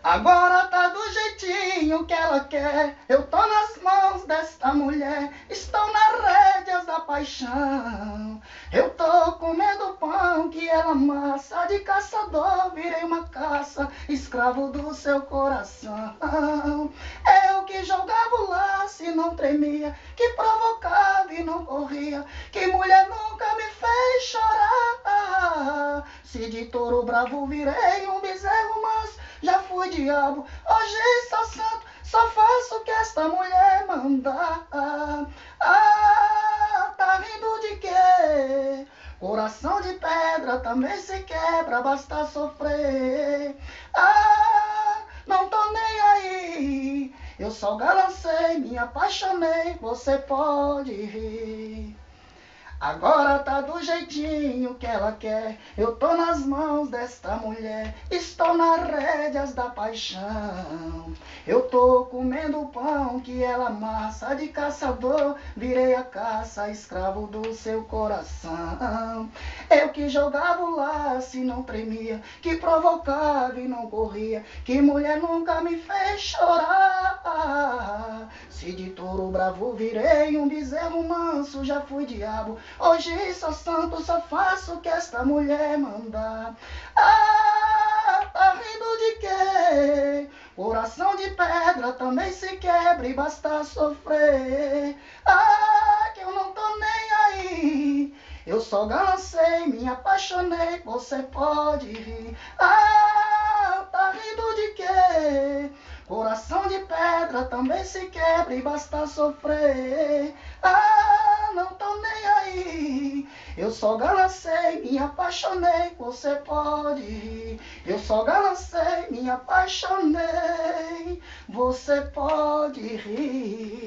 Agora tá do jeitinho que ela quer. Eu tô nas mãos desta mulher. Estou nas rédeas da paixão. Eu tô comendo pão que ela amassa. De caçador virei uma caça, escravo do seu coração. Eu que jogava o laço e não tremia, que provocava e não corria, que mulher nunca me fez chorar. Se de touro bravo virei um bezerro manso, já fui diabo, hoje sou santo, só faço o que esta mulher mandar. Tá rindo de quê? Coração de pedra também se quebra, basta sofrer. Não tô nem aí, eu só galancei, me apaixonei, você pode rir. Agora tá do jeitinho que ela quer. Eu tô nas mãos desta mulher, estou nas rédeas da paixão. Eu tô comendo o pão que ela amassa, de caçador virei a caça, escravo do seu coração. Eu que jogava o laço e não tremia, que provocava e não corria, que mulher nunca me fez chorar. Se de touro bravo virei um bezerro manso, já fui diabo, hoje sou santo, só faço o que esta mulher mandar. Tá rindo de quê? Coração de pedra também se quebra e basta sofrer. Que eu não tô nem aí, eu só galancei, me apaixonei, você pode rir. Tá rindo de quê? Coração de pedra também se quebra e basta sofrer. Não tô nem aí, eu só galancei, me apaixonei, você pode rir. Eu só galancei, me apaixonei, você pode rir.